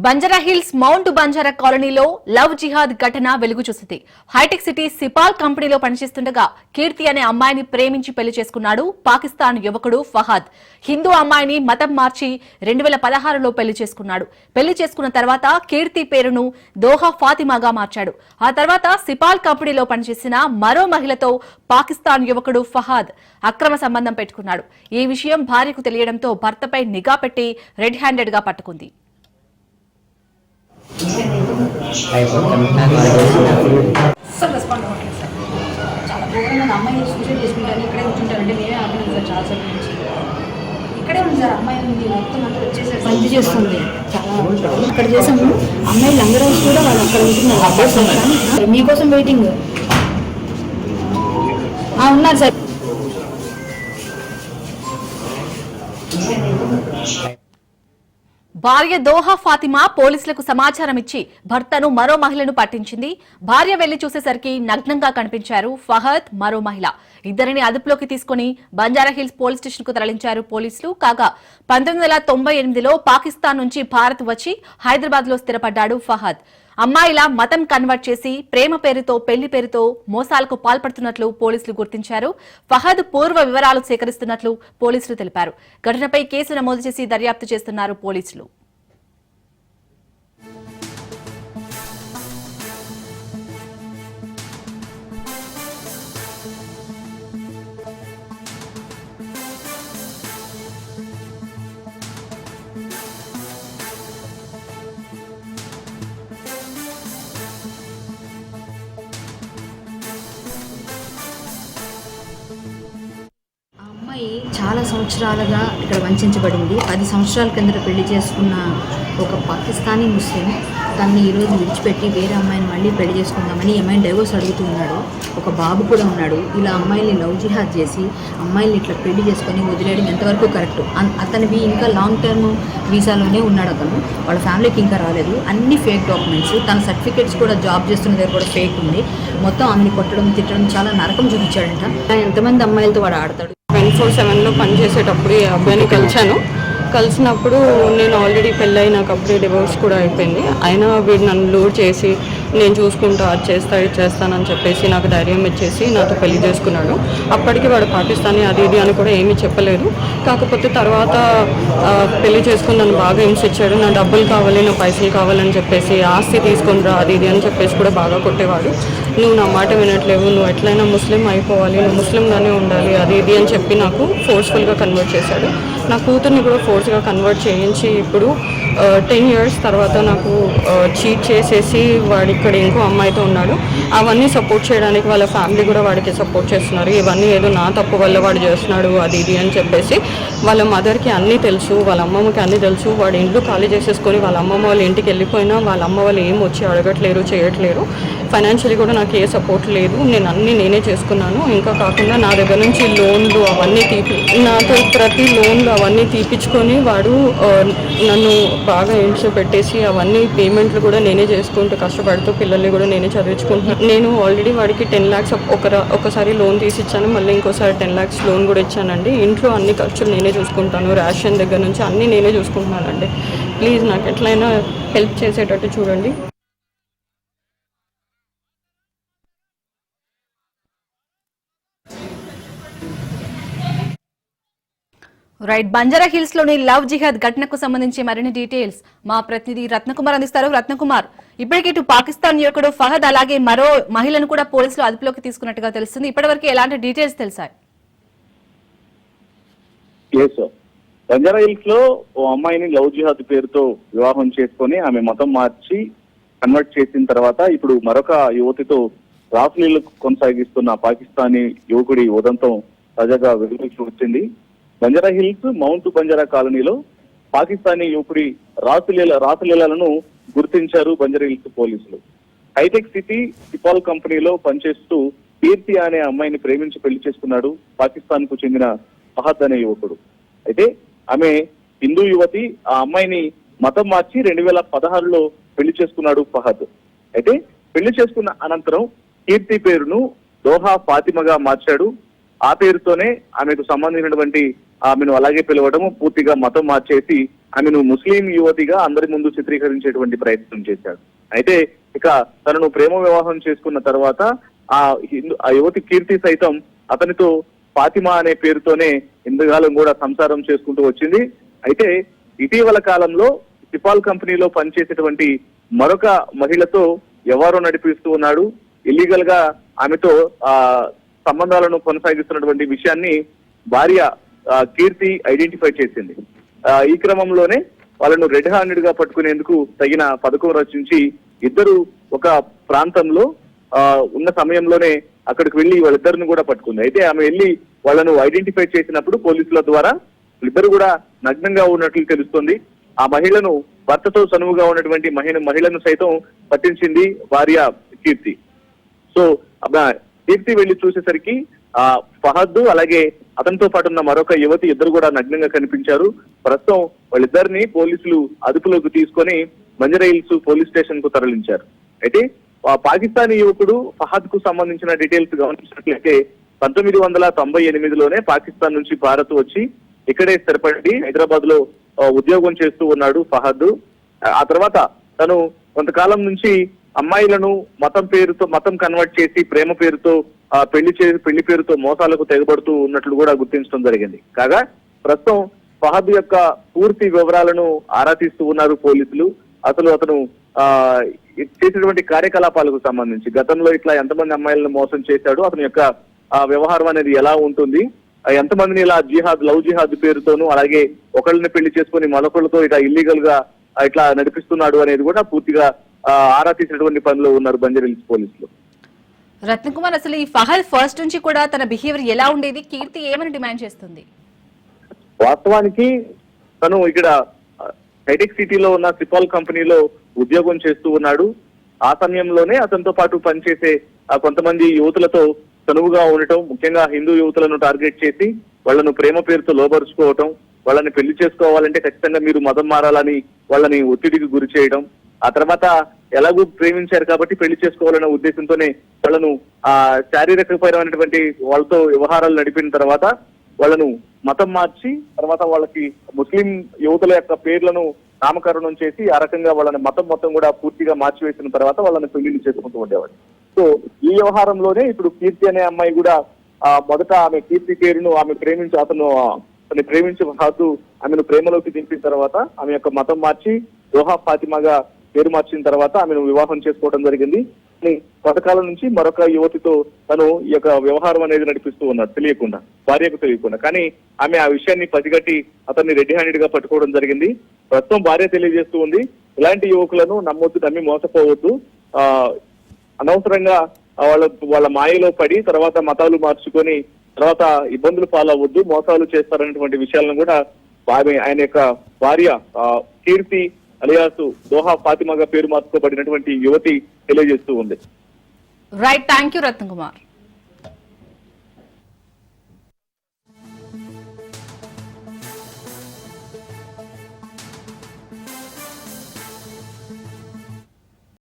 Banjara hills mount Banjara కాలనీలో love జిహాద్ ఘటన వెలుగు చూసింది. హైటెక్ సిటీ సిపాల్ కంపెనీలో పనిచేస్తుండగా కీర్తి అనే అమ్మాయిని ప్రేమించి పెళ్లి చేసుకున్నాడు పాకిస్తాన్ యువకుడు ఫహాద్. హిందూ అమ్మాయిని మతం మార్చి 2016లో పెళ్లి చేసుకున్నాడు. పెళ్లి చేసుకున్న తర్వాత కీర్తి పేరును దోహా ఫాతిమాగా మార్చాడు. ఆ తర్వాత సిపాల్ కంపెనీలో పనిచేసిన మరో మహిళతో పాకిస్తాన్ యువకుడు ఫహాద్ అక్రమ సంబంధం పెట్టుకున్నాడు. ఈ విషయం భార్యకు తెలియడంతో భర్తపై నిఘా పెట్టి రెడ్ హ్యాండెడ్ గా పట్టుకుంది. చాలా ఘోరంగా అమ్మాయి సూసైడ్ చేసుకుంటాను ఇక్కడే కూర్చుంటారంటే నేనే ఆపినాను సార్ చాలా సేపు నుంచి. ఇక్కడే ఉంది సార్ అమ్మాయి ఉంది మొత్తం అంతా వచ్చేసారు పని చేస్తుంది చాలా ఇక్కడ చేసాము. అమ్మాయి లంగరోజు కూడా వాళ్ళు అక్కడ ఉంటున్నారు మీకోసం వెయిటింగ్ ఉన్నారు సార్. భార్య దోహా ఫాతిమా పోలీసులకు సమాచారం ఇచ్చి భర్తను మరో మహిళను పట్టించింది. భార్య వెళ్లి చూసేసరికి నగ్నంగా కనిపించారు ఫహద్ మరో మహిళ. ఇద్దరిని అదుపులోకి తీసుకుని బంజారాహిల్స్ పోలీస్ స్టేషన్ కు తరలించారు పోలీసులు. కాగా 1998లో పాకిస్తాన్ నుంచి భారత్ వచ్చి హైదరాబాద్ లో స్థిరపడ్డాడు ఫహద్. అమ్మాయిల మతం కన్వర్ట్ చేసి ప్రేమ పేరుతో పెళ్లి పేరుతో మోసాలకు పాల్పడుతున్నట్లు పోలీసులు గుర్తించారు. ఫహద్ పూర్వ వివరాలు సేకరిస్తున్నట్లు పోలీసులు తెలిపారు. ఘటనపై కేసు నమోదు చేసి దర్యాప్తు చేస్తున్నారు పోలీసులు. చాలా సంవత్సరాలుగా ఇక్కడ వంచబడింది. 10 సంవత్సరాల కిందట పెళ్లి చేసుకున్న ఒక పాకిస్తానీ ముస్లిం తనని ఈరోజు విడిచిపెట్టి వేరే అమ్మాయిని మళ్ళీ పెళ్లి చేసుకుందామని అమ్మాయిని డైవోర్స్ అడుగుతూ ఉన్నాడు. ఒక బాబు కూడా ఉన్నాడు. ఇలా అమ్మాయిని లవ్ జిహాద్ చేసి అమ్మాయిని ఇట్లా పెళ్లి చేసుకొని వదిలేయడం ఎంతవరకు కరెక్ట్? అతనివి ఇంకా లాంగ్ టర్మ్ వీసాలోనే ఉన్నాడు అతను. వాళ్ళ ఫ్యామిలీకి ఇంకా రాలేదు. అన్ని ఫేక్ డాక్యుమెంట్స్, తన సర్టిఫికేట్స్ కూడా జాబ్ చేస్తున్న దగ్గర కూడా ఫేక్ ఉంది. మొత్తం ఆమెని కొట్టడం తిట్టడం చాలా నరకం చూపించాడంట. ఎంతమంది అమ్మాయిలతో వాడు ఆడతాడు. 24/7లో పనిచేసేటప్పుడు ఈ అబ్బాయిని కలిసినప్పుడు నేను ఆల్రెడీ పెళ్ళైనాక అప్పుడే డివోర్స్ కూడా అయిపోయింది. అయినా వీడు నన్ను లూర్ చేసి నేను చూసుకుంటా అది చేస్తా ఇది చేస్తానని చెప్పేసి నాకు ధైర్యం ఇచ్చేసి నాతో పెళ్లి చేసుకున్నాడు. అప్పటికి వాడు పాకిస్తానీ అది ఇది అని కూడా ఏమీ చెప్పలేదు. కాకపోతే తర్వాత పెళ్లి చేసుకుని నన్ను బాగా హింసించాడు. నా డబ్బులు కావాలి, నా పైసలు కావాలని చెప్పేసి ఆస్తి తీసుకుని రా అది ఇది అని చెప్పేసి కూడా బాగా కొట్టేవాడు. నువ్వు నా మాట వినట్లేవు, నువ్వు ఎట్లయినా ముస్లిం అయిపోవాలి, నువ్వు ముస్లింగానే ఉండాలి అది ఇది అని చెప్పి నాకు ఫోర్స్ఫుల్గా కన్వర్ట్ చేశాడు. నా కూతుర్ని కూడా ఫోర్స్గా కన్వర్ట్ చేయించి ఇప్పుడు 10 years తర్వాత నాకు చీట్ చేసేసి వాడు ఇక్కడ ఇంకో అమ్మాయితో ఉన్నాడు. అవన్నీ సపోర్ట్ చేయడానికి వాళ్ళ ఫ్యామిలీ కూడా వాడికి సపోర్ట్ చేస్తున్నారు. ఇవన్నీ ఏదో నా తప్పు వల్ల వాడు చేస్తున్నాడు అది ఇది అని చెప్పేసి వాళ్ళ మదర్కి అన్నీ తెలుసు, వాళ్ళ అమ్మమ్మకి అన్నీ తెలుసు. వాడు ఇంట్లో ఖాళీ చేసేసుకొని వాళ్ళ అమ్మమ్మ వాళ్ళ ఇంటికి వెళ్ళిపోయినా వాళ్ళ అమ్మ వాళ్ళు ఏం వచ్చి అడగట్లేరు, చేయట్లేరు. ఫైనాన్షియలీ కూడా నాకు ఏ సపోర్ట్ లేదు. నేను అన్నీ నేనే చేసుకున్నాను. ఇంకా కాకుండా నా దగ్గర నుంచి లోన్లు అవన్నీ నాతో ప్రతి లోన్లు అవన్నీ తీపించుకొని వాడు నన్ను బాగా హింస పెట్టేసి అవన్నీ పేమెంట్లు కూడా నేనే చేసుకుంటూ కష్టపడుతూ పిల్లల్ని కూడా నేనే చదివించుకుంటున్నాను. నేను ఆల్రెడీ వాడికి 10 lakhs ఒకసారి లోన్ తీసి ఇచ్చాను, మళ్ళీ ఇంకోసారి 10 lakhs లోన్ కూడా ఇచ్చానండి. ఇంట్లో అన్ని ఖర్చులు నేనే చూసుకుంటాను, రేషన్ దగ్గర నుంచి అన్నీ నేనే చూసుకుంటున్నానండి. ప్లీజ్ నాకు ఎట్లయినా హెల్ప్ చేసేటట్టు చూడండి. రైట్, బంజారా హిల్స్ లోని లవ్ జిహాద్ ఘటనకు సంబంధించి మరిన్ని డీటెయిల్స్ మా ప్రతినిధి రత్నకుమార్ అందిస్తారు. రత్నకుమార్, ఇప్పటికే ఇటు పాకిస్తాన్ యువకుడు ఫహద్ అలాగే మరో మహిళను కూడా పోలీసులు అదుపులోకి తీసుకున్నట్టుగా తెలుస్తుంది. ఇప్పటివరకు ఎలాంటి డీటెయిల్స్ తెలిసాయి? బంజారా హిల్స్ లో ఓ అమ్మాయిని లవ్ జిహాద్ పేరుతో వివాహం చేసుకొని ఆమె మతం మార్చి కన్వర్ట్ చేసిన తర్వాత ఇప్పుడు మరొక యువతితో రాఫ్లీలు కొనసాగిస్తున్న పాకిస్తానీ యువకుడి ఉదంతం తాజాగా వెలుగులోకి వచ్చింది. బంజారా హిల్స్ మౌంట్ బంజారా కాలనీలో పాకిస్తానీ యువకుడి రాసులీలను గుర్తించారు బంజారా హిల్స్ పోలీసులు. హైటెక్ సిటీ సిపాల్ కంపెనీలో పనిచేస్తూ కీర్తి అనే అమ్మాయిని ప్రేమించి పెళ్లి చేసుకున్నాడు పాకిస్తాన్ కు చెందిన ఫహద్ అనే యువకుడు. అయితే ఆమె హిందూ యువతి. ఆ అమ్మాయిని మతం మార్చి 2016లో పెళ్లి చేసుకున్నాడు ఫహద్. అయితే పెళ్లి చేసుకున్న అనంతరం కీర్తి పేరును దోహా ఫాతిమగా మార్చాడు. ఆ పేరుతోనే ఆమెకు సంబంధించినటువంటి ఆమెను అలాగే పిలవడం, పూర్తిగా మతం మార్చేసి ఆమెను ముస్లిం యువతిగా అందరి ముందు చిత్రీకరించేటువంటి ప్రయత్నం చేశాడు. అయితే ఇక తనను ప్రేమ వివాహం చేసుకున్న తర్వాత ఆ యువతి కీర్తి సైతం అతనితో ఫాతిమా అనే పేరుతోనే ఇంతకాలం కూడా సంసారం చేసుకుంటూ వచ్చింది. అయితే ఇటీవల కాలంలో సిపాల్ కంపెనీలో పనిచేసేటువంటి మరొక మహిళతో ఎవరో నడిపిస్తూ ఉన్నాడు. ఇల్లీగల్ గా ఆమెతో సంబంధాలను కొనసాగిస్తున్నటువంటి విషయాన్ని భార్య కీర్తి ఐడెంటిఫై చేసింది. ఈ క్రమంలోనే వాళ్ళను రెడ్ హ్యాండెడ్ గా పట్టుకునేందుకు తగిన పథకం రచించి ఇద్దరు ఒక ప్రాంతంలో ఉన్న సమయంలోనే అక్కడికి వెళ్లి వాళ్ళిద్దరిని కూడా పట్టుకుంది. అయితే ఆమె వెళ్లి వాళ్ళను ఐడెంటిఫై చేసినప్పుడు పోలీసుల ద్వారా ఇద్దరు కూడా నగ్నంగా ఉన్నట్లు తెలుస్తుంది. ఆ మహిళను భర్తతో చనువుగా ఉన్నటువంటి మహిళను సైతం పట్టించింది భార్య కీర్తి. సో కీర్తి వెళ్లి చూసేసరికి ఫహద్ అలాగే అతనితో పాటు ఉన్న మరొక యువతి ఇద్దరు కూడా నగ్నంగా కనిపించారు. ప్రస్తుతం వాళ్ళిద్దరిని పోలీసులు అదుపులోకి తీసుకొని బంజారా హిల్స్ పోలీస్ స్టేషన్ కు తరలించారు. అయితే పాకిస్తానీ యువకుడు ఫహద్ కు సంబంధించిన డీటెయిల్స్ గమనించినట్లయితే 1998లోనే పాకిస్తాన్ నుంచి భారత్ వచ్చి ఇక్కడే స్థిరపడి హైదరాబాద్ లో ఉద్యోగం చేస్తూ ఉన్నాడు ఫహద్. ఆ తర్వాత తను కొంతకాలం నుంచి అమ్మాయిలను మతం కన్వర్ట్ చేసి ప్రేమ పేరుతో పెళ్లి పేరుతో మోసాలకు తెగబడుతూ ఉన్నట్లు కూడా గుర్తించడం జరిగింది. కాగా ప్రస్తుతం ఫహద్ యొక్క పూర్తి వివరాలను ఆరా తీస్తూ ఉన్నారు పోలీసులు. అతను చేసినటువంటి కార్యకలాపాలకు సంబంధించి గతంలో ఇట్లా ఎంతమంది అమ్మాయిలను మోసం చేశాడు, అతని యొక్క వ్యవహారం అనేది ఎలా ఉంటుంది, ఎంతమందిని ఇలా లవ్ జిహాద్ పేరుతోనూ అలాగే ఒకళ్ళని పెళ్లి చేసుకుని మరొకళ్ళతో ఇట్లా ఇల్లీగల్ గా ఇట్లా నడిపిస్తున్నాడు అనేది కూడా పూర్తిగా ఆరా తీసినటువంటి పనిలో ఉన్నారు బంజారా హిల్స్ పోలీసులు. రత్న కుమార్, అసలు ఈ ఫహద్ ఫస్ట్ నుంచి కూడా తన బిహేవియర్ ఎలా ఉండేది? కీర్తి ఏమని డిమాండ్ చేస్తుంది? వాస్తవానికి తను ఇక్కడ హైటెక్ సిటీలో ఉన్న సిపాల్ కంపెనీలో ఉద్యోగం చేస్తూ ఉన్నాడు. ఆ సమయంలోనే అతనితో పాటు పనిచేసే కొంతమంది యువతులతో చనువుగా ఉండటం, ముఖ్యంగా హిందూ యువతులను టార్గెట్ చేసి వాళ్ళను ప్రేమ పేరుతో లోబరుచుకోవటం, వాళ్ళని పెళ్లి చేసుకోవాలంటే ఖచ్చితంగా మీరు మతం మారాలని వాళ్ళని ఒత్తిడికి గురి చేయడం, ఆ తర్వాత ఎలాగూ ప్రేమించారు కాబట్టి పెళ్లి చేసుకోవాలనే ఉద్దేశంతోనే వాళ్ళను శారీరకపరమైనటువంటి వాళ్ళతో వ్యవహారాలు నడిపిన తర్వాత వాళ్ళను మతం మార్చి తర్వాత వాళ్ళకి ముస్లిం యువతుల యొక్క పేర్లను నామకరణం చేసి ఆ రకంగా వాళ్ళని మతం మొత్తం కూడా పూర్తిగా మార్చివేసిన తర్వాత వాళ్ళని పెళ్లిళ్ళు చేసుకుంటూ ఉండేవాడు. సో ఈ వ్యవహారంలోనే ఇప్పుడు కీర్తి అనే అమ్మాయి కూడా మొదట ఆమె కీర్తి పేరును ఆమె అతన్ని ప్రేమించి హాతు ఆమెను ప్రేమలోకి దింపిన తర్వాత ఆమె యొక్క మతం మార్చి దోహా ఫాతిమాగా పేరు మార్చిన తర్వాత ఆమెను వివాహం చేసుకోవడం జరిగింది. కొంతకాలం నుంచి మరొక యువతితో తను ఈ యొక్క వ్యవహారం అనేది నడిపిస్తూ ఉన్నాడు తెలియకుండా, భార్యకు తెలియకుండా. కానీ ఆమె ఆ విషయాన్ని పసిగట్టి అతన్ని రెడ్ హ్యాండెడ్ గా పట్టుకోవడం జరిగింది. ప్రస్తుతం భార్య తెలియజేస్తూ ఉంది, ఇలాంటి యువకులను నమ్మి మోసపోవద్దు, అనవసరంగా వాళ్ళ మాయలో పడి తర్వాత మతాలు మార్చుకొని తర్వాత ఇబ్బందులు పాలవద్దు, మోసాలు చేస్తారనేటువంటి విషయాలను కూడా ఆయన యొక్క భార్య కీర్తి అలియాసు దోహా ఫాతిమాగా పేరు మార్చుకోబడినటువంటి యువతి తెలియజేస్తూ ఉంది. Right, thank you Ratna Kumar.